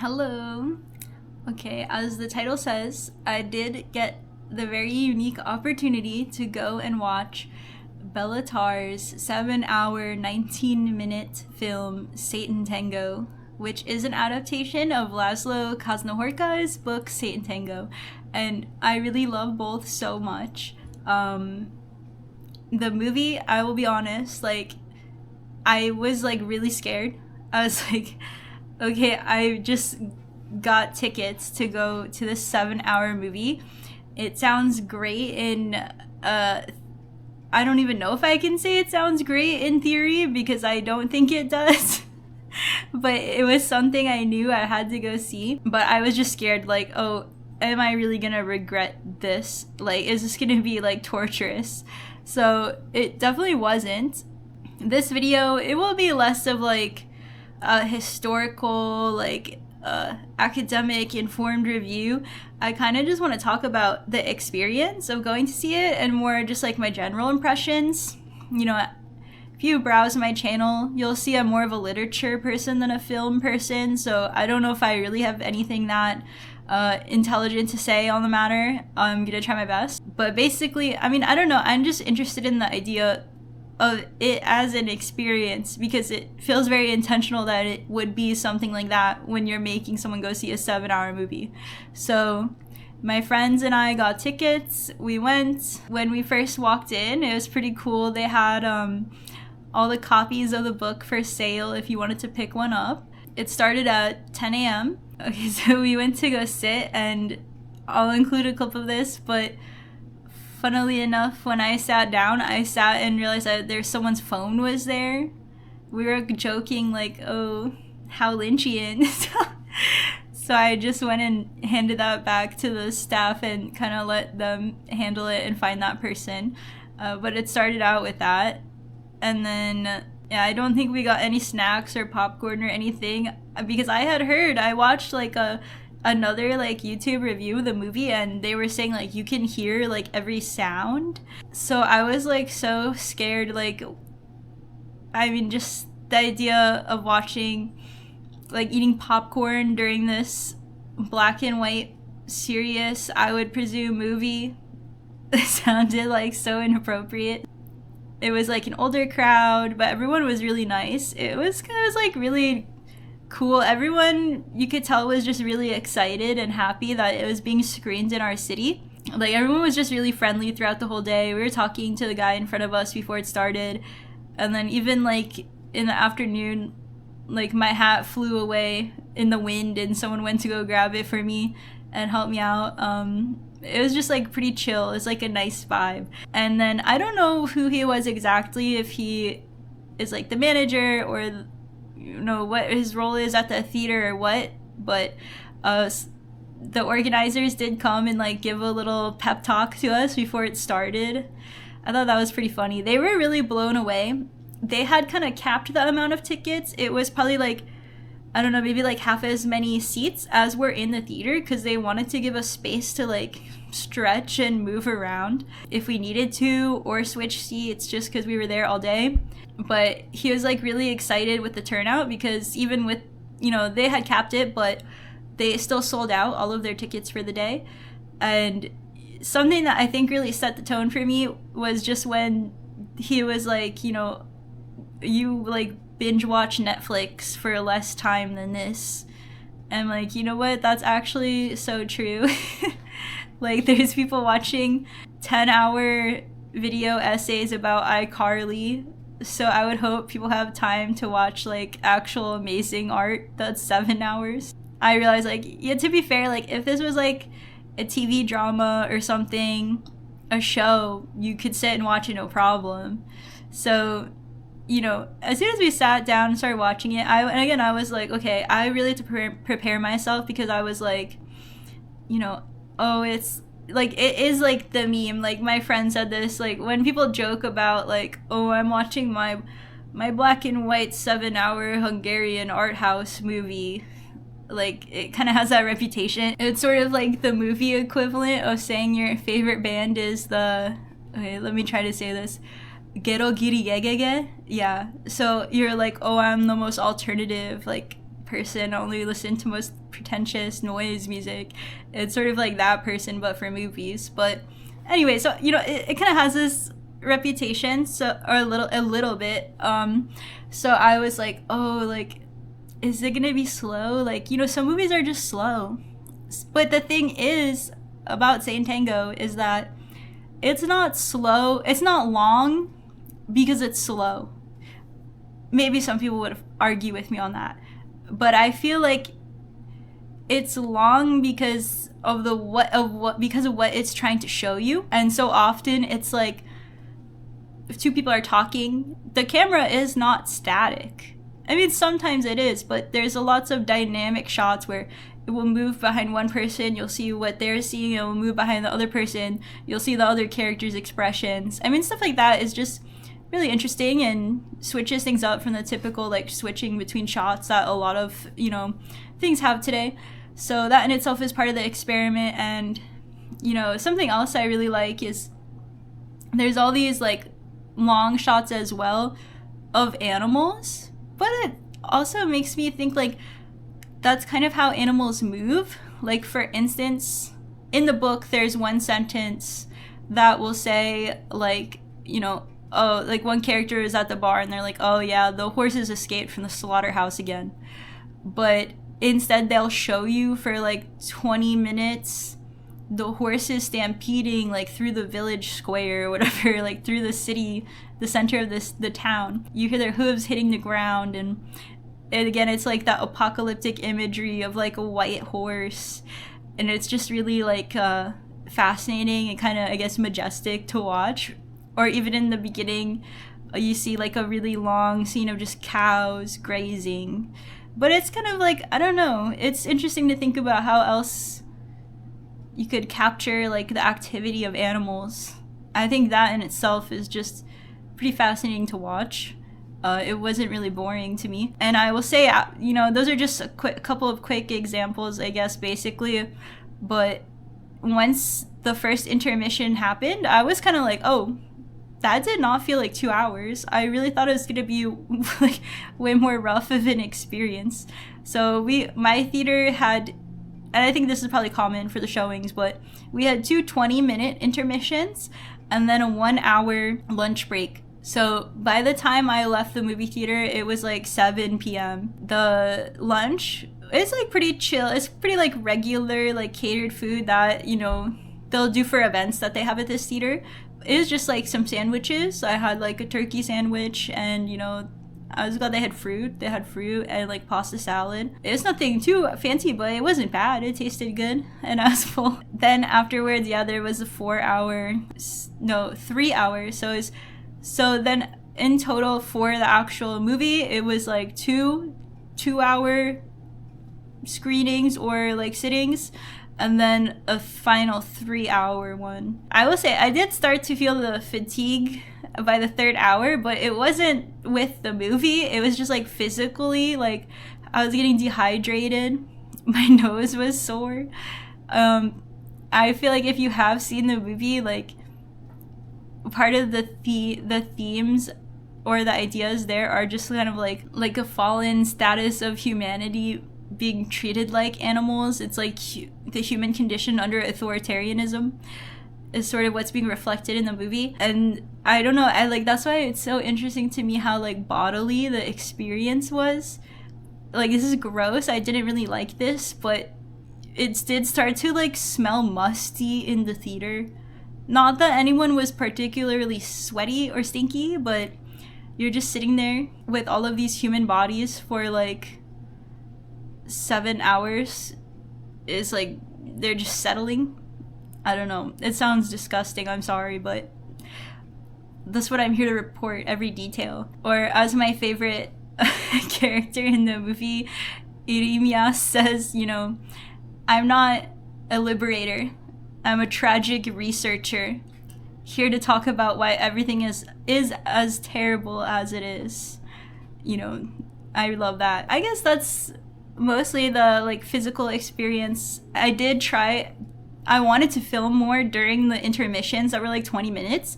Hello. Okay, as the title says, I did get the very unique opportunity to go and watch Bellatar's 7-hour, 19-minute film Sátántangó, which is an adaptation of Laszlo Krasznahorka's book Sátántangó, and I really love both so much. The movie, I will be honest, I was really scared. I was like, okay, I just got tickets to go to this 7-hour movie. It sounds great in I don't even know if I can say it sounds great in theory, because I don't think it does. But it was something I knew I had to go see. But I was just scared, oh, am I really gonna regret this? Is this gonna be torturous? So it definitely wasn't. This video, it will be less of a historical, academic informed review. I kind of just want to talk about the experience of going to see it and more just my general impressions. If you browse my channel, you'll see I'm more of a literature person than a film person, so I don't know if I really have anything that intelligent to say on the matter. I'm gonna try my best. But basically, I don't know, I'm just interested in the idea of it as an experience, because it feels very intentional that it would be something like that when you're making someone go see a 7-hour movie. So my friends and I got tickets. We went. When we first walked in, it was pretty cool. They had all the copies of the book for sale if you wanted to pick one up. It started at 10 a.m. Okay, so we went to go sit, and I'll include a clip of this, but funnily enough, when I sat down, I sat and realized that someone's phone was there. We were joking oh, how Lynchian. So I just went and handed that back to the staff and kind of let them handle it and find that person. But it started out with that. And then, yeah, I don't think we got any snacks or popcorn or anything, because I watched another YouTube review of the movie, and they were saying you can hear every sound. So I was so scared. Just the idea of watching eating popcorn during this black and white serious, I would presume, movie sounded so inappropriate. It was an older crowd, but everyone was really nice. It was really cool. Everyone, you could tell, was just really excited and happy that it was being screened in our city. Everyone was just really friendly throughout the whole day. We were talking to the guy in front of us before it started, and then even in the afternoon, my hat flew away in the wind, and someone went to go grab it for me and help me out. It was just pretty chill. It's a nice vibe. And then I don't know who he was exactly, if he is the manager or what his role is at the theater or what, but the organizers did come and give a little pep talk to us before it started. I thought that was pretty funny. They were really blown away. They had kind of capped the amount of tickets. It was probably I don't know, maybe half as many seats as were in the theater, because they wanted to give us space to stretch and move around if we needed to, or switch seats, just because we were there all day. But he was really excited with the turnout, because even with, they had capped it, but they still sold out all of their tickets for the day. And something that I think really set the tone for me was just when he was you binge watch Netflix for less time than this. And you know what? That's actually so true. There's people watching 10-hour video essays about iCarly. So I would hope people have time to watch actual amazing art that's 7 hours. I realize yeah, to be fair, if this was a TV drama or something, a show, you could sit and watch it no problem. So, as soon as we sat down and started watching it, I was okay, I really had to prepare myself, because I was oh, it's it is the meme. My friend said this, when people joke about oh, I'm watching my black and white 7-hour Hungarian art house movie. It kind of has that reputation. It's sort of the movie equivalent of saying your favorite band is okay, let me try to say this. Gero Giri Gegege? Yeah. So you're oh, I'm the most alternative, person, only listen to most pretentious noise music. It's sort of like that person, but for movies. But anyway, so it kind of has this reputation, so, or a little bit. So I was like, oh, like, is it gonna be slow? Like, some movies are just slow. But the thing is about Sátántangó is that it's not slow. It's not long because it's slow. Maybe some people would argue with me on that, but I feel like it's long because of what it's trying to show you. And so often it's like, if two people are talking, the camera is not static. I mean, sometimes it is, but there's lots of dynamic shots where it will move behind one person, you'll see what they're seeing, it will move behind the other person, you'll see the other character's expressions. I mean, stuff like that is just really interesting and switches things up from the typical like switching between shots that a lot of things have today. So that in itself is part of the experiment. And something else I really like is there's all these like long shots as well of animals, but it also makes me think like that's kind of how animals move. Like, for instance, in the book there's one sentence that will say like, oh, like one character is at the bar and they're like, oh yeah, the horses escaped from the slaughterhouse again. But instead they'll show you for like 20 minutes the horses stampeding like through the village square or whatever, like through the city, the center of the town. You hear their hooves hitting the ground, and again, it's like that apocalyptic imagery of like a white horse, and it's just really like fascinating and kind of, I guess, majestic to watch. Or even in the beginning, you see like a really long scene of just cows grazing. But it's kind of like, I don't know, it's interesting to think about how else you could capture like the activity of animals. I think that in itself is just pretty fascinating to watch. It wasn't really boring to me. And I will say, those are just a couple of quick examples, I guess, basically. But once the first intermission happened, I was kind of like, oh, that did not feel like 2 hours. I really thought it was gonna be like way more rough of an experience. So my theater had, and I think this is probably common for the showings, but we had 2 20-minute intermissions and then a 1 hour lunch break. So by the time I left the movie theater, it was like 7 p.m. The lunch is like pretty chill. It's pretty like regular, like catered food that, they'll do for events that they have at this theater. It was just like some sandwiches. I had like a turkey sandwich, and I was glad they had fruit. They had fruit and like pasta salad. It's nothing too fancy, but it wasn't bad. It tasted good, and I was full. Then afterwards, yeah, there was a 3 hours. So then in total for the actual movie, it was like two 2-hour screenings or like sittings, and then a final 3-hour one. I will say I did start to feel the fatigue by the 3rd hour, but it wasn't with the movie. It was just like physically, like I was getting dehydrated. My nose was sore. I feel like if you have seen the movie, like part of the themes or the ideas there are just kind of like a fallen status of humanity being treated like animals. It's like the human condition under authoritarianism is sort of what's being reflected in the movie. And I don't know, that's why it's so interesting to me how like bodily the experience was. Like, this is gross, I didn't really like this, but it did start to like smell musty in the theater. Not that anyone was particularly sweaty or stinky, but you're just sitting there with all of these human bodies for like 7 hours. It's like they're just settling. I don't know. It sounds disgusting, I'm sorry, but that's what I'm here to report, every detail. Or as my favorite character in the movie, Irimia says, I'm not a liberator. I'm a tragic researcher, here to talk about why everything is as terrible as it is. I love that. I guess that's mostly the like physical experience. I wanted to film more during the intermissions that were like 20 minutes,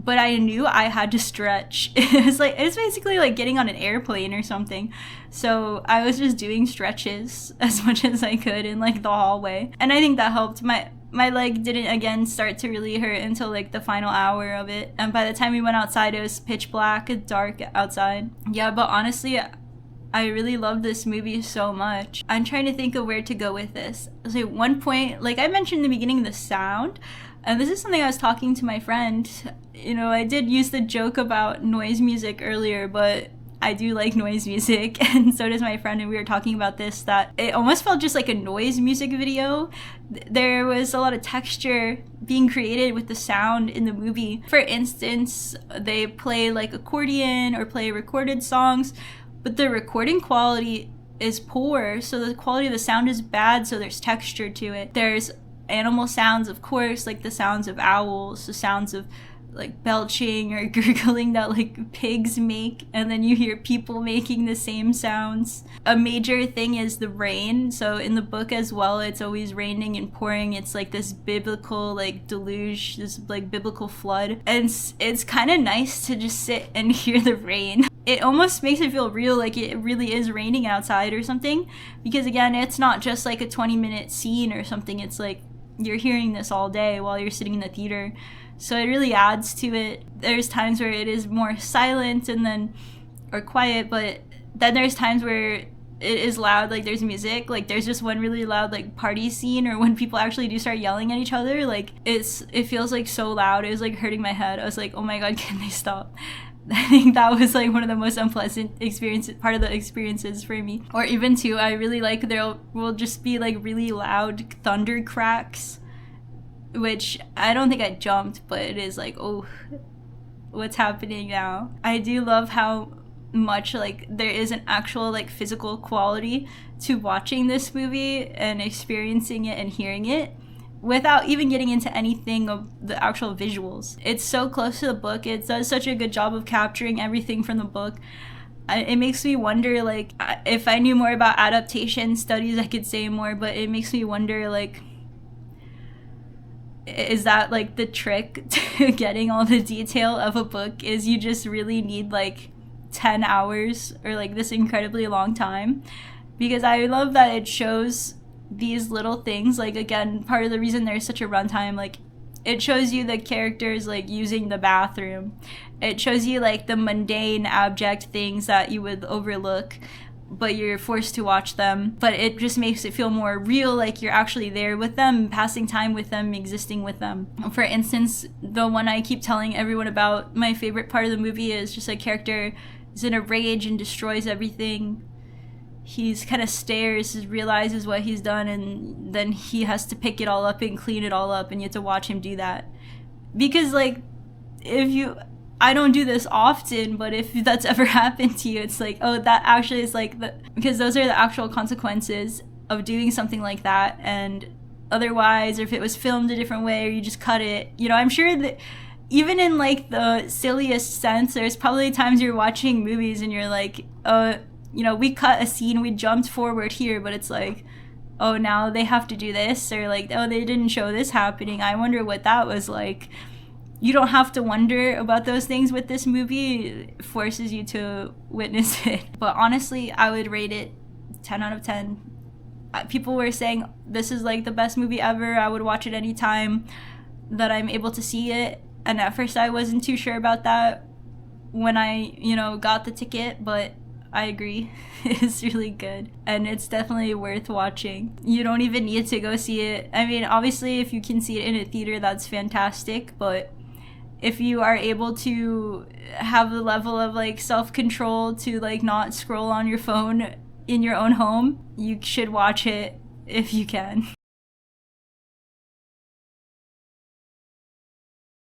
but I knew I had to stretch. It's basically like getting on an airplane or something. So I was just doing stretches as much as I could in like the hallway, and I think that helped. My leg didn't again start to really hurt until like the final hour of it, and by the time we went outside it was pitch black, dark outside. Yeah, but honestly, I really love this movie so much. I'm trying to think of where to go with this. So at one point, like I mentioned in the beginning, the sound, and this is something I was talking to my friend. You know, I did use the joke about noise music earlier, but I do like noise music, and so does my friend, and we were talking about this, that it almost felt just like a noise music video. There was a lot of texture being created with the sound in the movie. For instance, they play like accordion or play recorded songs, but the recording quality is poor, so the quality of the sound is bad, so there's texture to it. There's animal sounds, of course, like the sounds of owls, the sounds of like belching or gurgling that like pigs make, and then you hear people making the same sounds. A major thing is the rain. So in the book as well, it's always raining and pouring. It's like this biblical like deluge, this like biblical flood, and it's kind of nice to just sit and hear the rain. It almost makes it feel real, like it really is raining outside or something, because again, it's not just like a 20-minute scene or something. It's like you're hearing this all day while you're sitting in the theater. So it really adds to it. There's times where it is more silent or quiet, but then there's times where it is loud, like there's music. Like there's just one really loud like party scene, or when people actually do start yelling at each other, like it feels like so loud. It was like hurting my head. I was like, oh my god, can they stop? I think that was like one of the most unpleasant part of the experiences for me. Or even too, I really like there will just be like really loud thunder cracks, which I don't think I jumped, but it is like, oh, what's happening now? I do love how much like there is an actual like physical quality to watching this movie and experiencing it and hearing it without even getting into anything of the actual visuals. It's so close to the book. It does such a good job of capturing everything from the book. It makes me wonder, like, if I knew more about adaptation studies, I could say more, but it makes me wonder, like, is that like the trick to getting all the detail of a book, is you just really need like 10 hours or like this incredibly long time? Because I love that it shows these little things. Like, again, part of the reason there's such a runtime, like it shows you the characters like using the bathroom. It shows you like the mundane, abject things that you would overlook, but you're forced to watch them. But it just makes it feel more real, like you're actually there with them, passing time with them, existing with them. For instance, the one I keep telling everyone about, my favorite part of the movie is just a character is in a rage and destroys everything. He's kind of stares, realizes what he's done, and then he has to pick it all up and clean it all up, and you have to watch him do that. Because like, I don't do this often, but if that's ever happened to you, it's like, oh, that actually is like because those are the actual consequences of doing something like that. And otherwise, or if it was filmed a different way, or you just cut it, you know, I'm sure that even in like the silliest sense, there's probably times you're watching movies and you're like, you know, we cut a scene, we jumped forward here, but it's like, oh, now they have to do this, or like, oh, they didn't show this happening. I wonder what that was like. You don't have to wonder about those things with this movie. It forces you to witness it. But honestly, I would rate it 10 out of 10. People were saying this is like the best movie ever. I would watch it anytime that I'm able to see it. And at first I wasn't too sure about that when I, you know, got the ticket, but I agree. It's really good, and it's definitely worth watching. You don't even need to go see it. I mean, obviously, if you can see it in a theater, that's fantastic, but if you are able to have the level of like self-control to like not scroll on your phone in your own home, you should watch it if you can.